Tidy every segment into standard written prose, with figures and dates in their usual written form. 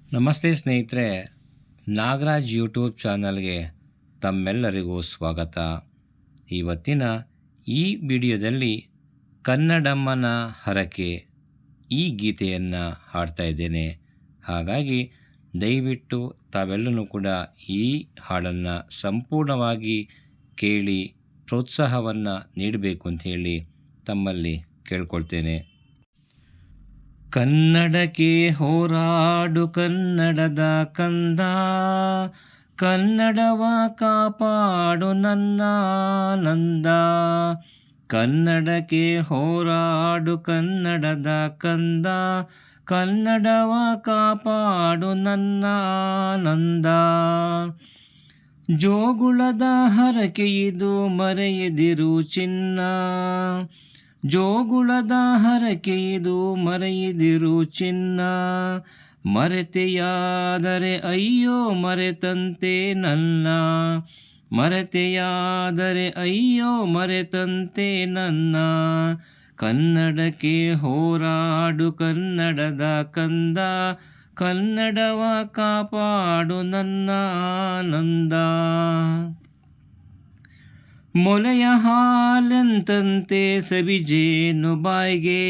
ನಮಸ್ತೆ ಸ್ನೇಹಿತರೆ, ನಾಗರಾಜ್ ಯೂಟ್ಯೂಬ್ ಚಾನಲ್ಗೆ ತಮ್ಮೆಲ್ಲರಿಗೂ ಸ್ವಾಗತ. ಇವತ್ತಿನ ಈ ವಿಡಿಯೋದಲ್ಲಿ ಕನ್ನಡಮ್ಮನ ಹರಕೆ ಈ ಗೀತೆಯನ್ನು ಹಾಡ್ತಾ ಇದ್ದೇನೆ. ಹಾಗಾಗಿ ದಯವಿಟ್ಟು ತಾವೆಲ್ಲರೂ ಕೂಡ ಈ ಹಾಡನ್ನು ಸಂಪೂರ್ಣವಾಗಿ ಕೇಳಿ ಪ್ರೋತ್ಸಾಹವನ್ನು ನೀಡಬೇಕು ಅಂತ ಹೇಳಿ ತಮ್ಮಲ್ಲಿ ಕೇಳ್ಕೊಳ್ತೇನೆ. ಕನ್ನಡಕ್ಕೆ ಹೋರಾಡು ಕನ್ನಡದ ಕಂದ, ಕನ್ನಡವ ಕಾಪಾಡು ನನ್ನ ನಂದ. ಕನ್ನಡಕ್ಕೆ ಹೋರಾಡು ಕನ್ನಡದ ಕಂದ, ಕನ್ನಡವ ಕಾಪಾಡು ನನ್ನ ನಂದ. ಜೋಗುಳದ ಹರಕೆ ಇದು ಮರೆಯದಿರು ಚಿನ್ನ, ಜೋಗುಳದ ಹರಕೆ ಇದು ಮರೆಯದಿರು ಚಿನ್ನ. ಮರೆತೆಯಾದರೆ ಅಯ್ಯೋ ಮರೆತಂತೆ ನನ್ನ, ಮರೆತೆಯಾದರೆ ಅಯ್ಯೋ ಮರೆತಂತೆ ನನ್ನ. ಕನ್ನಡಕ್ಕೆ ಹೋರಾಡು ಕನ್ನಡದ ಕಂದ, ಕನ್ನಡವ ಕಾಪಾಡು ನನ್ನ ನಂದ. ಮೊಲೆಯ ಹಾಲೆಂತಂತೆ ಸವಿಜೇನು ಬಾಯ್ಗೆ,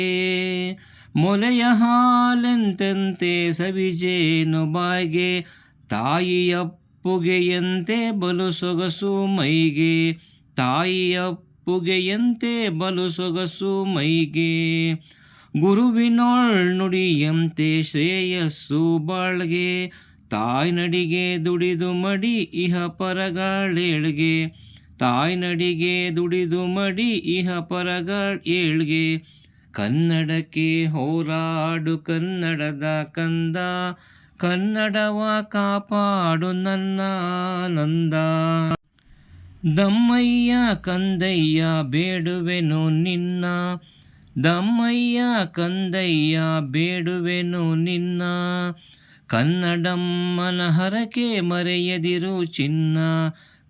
ಮೊಲೆಯ ಹಾಲೆಂತಂತೆ ಸವಿಜೇನು ಬಾಯ್ಗೆ. ತಾಯಿಯಪ್ಪುಗೆಯಂತೆ ಬಲು ಸೊಗಸು ಮೈಗೆ, ತಾಯಿಯಪ್ಪುಗೆಯಂತೆ ಬಲು ಸೊಗಸು ಮೈಗೆ. ಗುರುವಿನೊಳ್ ನುಡಿಯಂತೆ ಶ್ರೇಯಸ್ಸು ಬಾಳ್ಗೆ, ತಾಯ್ನಡಿಗೆ ದುಡಿದು ಮಡಿ ಇಹ ಪರಗಳೇಳ್ಗೆ. ತಾಯ್ನಡಿಗೆ ದುಡಿದು ಮಡಿ ಇಹ ಪರಗಳ ಏಳ್ಗೆ. ಕನ್ನಡಕ್ಕೆ ಹೋರಾಡು ಕನ್ನಡದ ಕಂದ, ಕನ್ನಡವ ಕಾಪಾಡು ನನ್ನ ನಂದ. ದಮ್ಮಯ್ಯ ಕಂದಯ್ಯ ಬೇಡುವೆನು ನಿನ್ನ, ದಮ್ಮಯ್ಯ ಕಂದಯ್ಯ ಬೇಡುವೆನು ನಿನ್ನ. ಕನ್ನಡಮ್ಮನ ಹರಕೆ ಮರೆಯದಿರು ಚಿನ್ನ,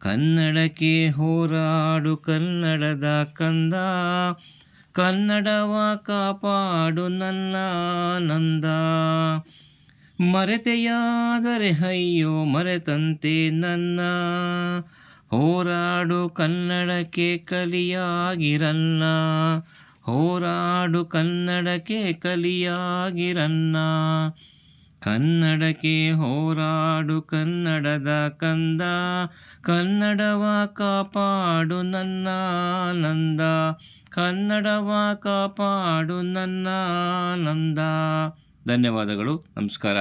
ಕನ್ನಡಕ್ಕೆ ಹೋರಾಡು ಕನ್ನಡದ ಕಂದ, ಕನ್ನಡವ ಕಾಪಾಡು ನನ್ನ ನಂದ. ಮರೆತೆಯಾದರೆ ಅಯ್ಯೋ ಮರೆತಂತೆ ನನ್ನ, ಹೋರಾಡು ಕನ್ನಡಕ್ಕೆ ಕಲಿಯಾಗಿರನ್ನ, ಹೋರಾಡು ಕನ್ನಡಕ್ಕೆ ಕಲಿಯಾಗಿರನ್ನ. ಕನ್ನಡಕ್ಕೆ ಹೋರಾಡು ಕನ್ನಡದ ಕಂದ, ಕನ್ನಡವ ಕಾಪಾಡು ನನ್ನ ನಂದ, ಕನ್ನಡವ ಕಾಪಾಡು ನನ್ನ ನಂದ. ಧನ್ಯವಾದಗಳು. ನಮಸ್ಕಾರ.